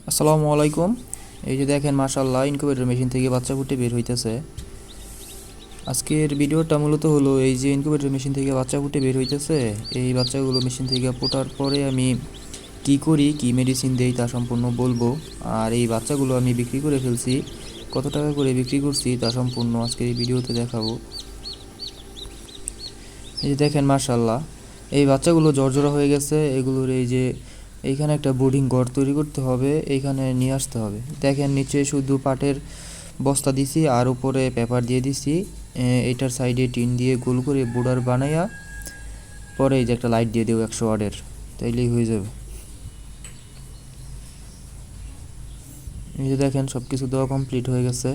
আসসালামু আলাইকুম। এই যে দেখেন মাশাআল্লাহ ইনকিউবেটর মেশিন থেকে বাচ্চা ফুটে বের হইতেছে। আজকের ভিডিওটা মূলত হলো এই যে ইনকিউবেটর মেশিন থেকে বাচ্চা ফুটে বের হইতেছে, এই বাচ্চাগুলো মেশিন থেকে ফোটার পরে আমি কি করি, কি মেডিসিন দেই তা সম্পূর্ণ বলবো। আর এই বাচ্চাগুলো আমি বিক্রি করে ফেলছি, কত টাকা করে বিক্রি করছি তা সম্পূর্ণ আজকের এই ভিডিওতে দেখাবো। এই যে দেখেন মাশাআল্লাহ এই বাচ্চাগুলো জর্জরা হয়ে গেছে। এগুলোর এই যে এইখানে একটা বোর্ডিং ঘর তৈরি করতে হবে, এইখানে নিয়ে আসতে হবে। দেখেন নিচে শুধু পাটের বস্তা দিছি আর উপরে পেপার দিয়ে দিছি। এইটার সাইডে টিন দিয়ে গোল করে বোর্ডার বানাইয়া পরে এই যে একটা লাইট দিয়ে দেবো 100 ওয়াটের, তাইলেই হয়ে যাবে। এই যে দেখেন সব কিছু দেওয়া কমপ্লিট হয়ে গেছে।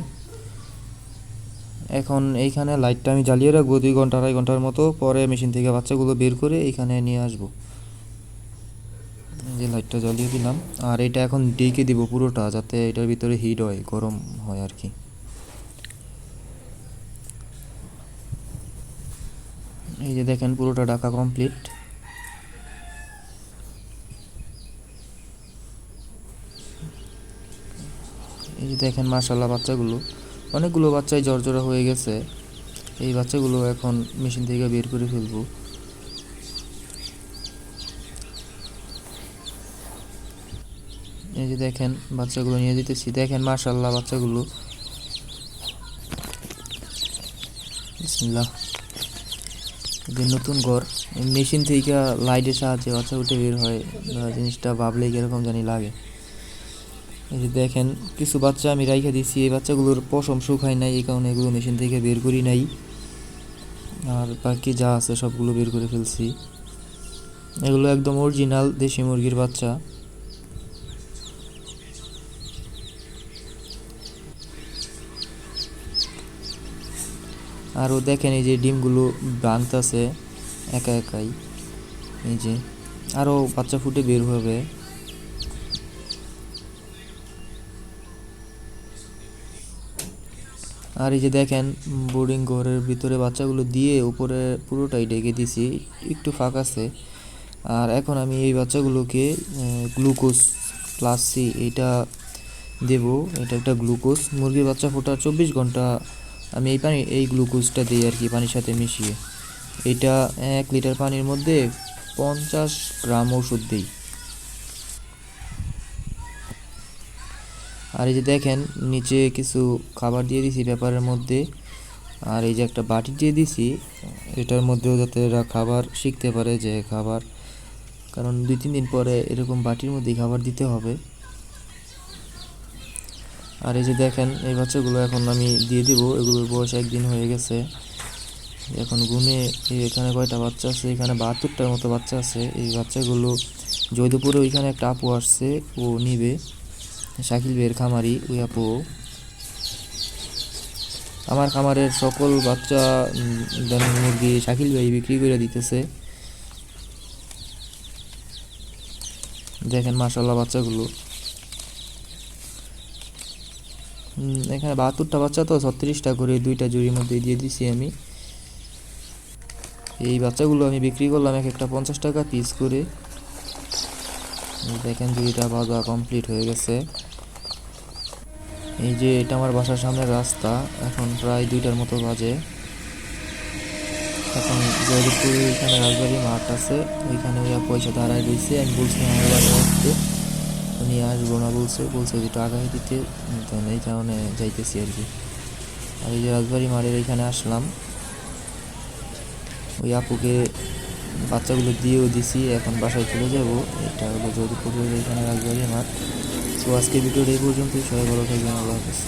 এখন এইখানে লাইটটা আমি জ্বালিয়ে রাখবো 2 ঘন্টা 2.5 ঘন্টার মতো, পরে মেশিন থেকে বাচ্চাগুলো বের করে এইখানে নিয়ে আসবো। যে লাইটটা জ্বালিয়ে দিলাম, আর এটা এখন ডেকে দিব পুরোটা, যাতে এটার ভিতরে হিট হয়, গরম হয় আর কি। এই যে দেখেন পুরোটা ঢাকা কমপ্লিট। এই যে দেখেন মাশাআল্লাহ বাচ্চাগুলো, অনেকগুলো বাচ্চাই জর্জরা হয়ে গেছে। এই বাচ্চাগুলো এখন মেশিন থেকে বের করে ফেলবো। এই যে দেখেন বাচ্চাগুলো নিয়ে দিতেছি। দেখেন মাশাআল্লাহ বাচ্চাগুলো, বিসমিল্লাহ। যে নতুন ঘর মেশিন থেকে লাইটের সাহায্যে বাচ্চা উঠে বের হয়, জিনিসটা ভাবলেই কিরকম জানি লাগে। এই যে দেখেন কিছু বাচ্চা আমি রাইখা দিছি, এই বাচ্চাগুলোর পশম শুকায় নাই, এই কারণে এগুলো মেশিন থেকে বের করি নাই। আর বাকি যা আছে সবগুলো বের করে ফেলছি। এগুলো একদম অরিজিনাল দেশি মুরগির বাচ্চা। আরও দেখেন এই যে ডিমগুলো ভাঙতেছে একা একাই। এই যে আরও বাচ্চা ফুটে বের হবে। আর এই যে দেখেন বোর্ডিং ঘরের ভিতরে বাচ্চাগুলো দিয়ে উপরে পুরোটাই ঢেকে দিছি, একটু ফাঁক আছে। আর এখন আমি এই বাচ্চাগুলোকে গ্লুকোজ প্লাস সি এইটা দেব। এটা একটা গ্লুকোজ, মুরগির বাচ্চা ফোটার 24 ঘন্টা আমি এই গ্লুকোজটা দিই আর কি, পানির সাথে মিশিয়ে। এটা 1 লিটার পানির মধ্যে 50 গ্রাম ওষুধ দিই। আর এই যে দেখেন নিচে কিছু খাবার দিয়ে দিছি পেপারের মধ্যে, আর এই যে একটা বাটি দিয়ে দিছি, এটার মধ্যেও যাতে এরা খাবার শিখতে পারে যে খাবার, কারণ 2-3 দিন পরে এরকম বাটির মধ্যেই খাবার দিতে হবে। আর এই যে দেখেন এই বাচ্চাগুলো এখন আমি দিয়ে দিব। এগুলোর বয়স 1 দিন হয়ে গেছে। এখন গুনে এখানে কয়টা বাচ্চা আছে, এখানে 72টার মতো বাচ্চা আছে। এই বাচ্চাগুলো জয়দেবপুরে ওইখানে একটা আপু আসছে, ও নিবে, শাকিল ভাইয়ের খামারি ওই আপু। আমার খামারের সকল বাচ্চা মুরগি শাকিল ভাই বিক্রি করে দিতেছে। দেখেন মাশাআল্লাহ বাচ্চাগুলো, এখানে 72টা বাচ্চা, তো 36টা করে 2টা জুড়ির মধ্যে দিয়ে দিছি আমি। এই বাচ্চাগুলো আমি বিক্রি করলাম এক একটা 50 টাকা পিস করে। দেখেন জুড়িটা বাঁধা কমপ্লিট হয়ে গেছে। এই যে এটা আমার বাসার সামনের রাস্তা, এখন প্রায় 2টার মতো বাজে। এখন জয়দেবপুরে এখানে রাজবাড়ি মাঠ আছে, ওইখানে ওই পয়সা দাঁড়ায় রয়েছে। আমি বলছি আমার বাড়ি আসতে, উনি আসবো না বলছে যেটা আগায় দিতে, এই কারণে যাইতেছি আর কি। আর এই যে রাজবাড়ি মাঠের এইখানে আসলাম, ওই আপুকে বাচ্চাগুলো দিয়েও দিছি, এখন বাসায় চলে যাব। এটা হলো জয়দেবপুরের এইখানে রাজবাড়ি মাঠ। তো আজকে ভিডিওটা এই পর্যন্তই, সবাই ভালো থাকবেন, আল্লাহ হাফেজ।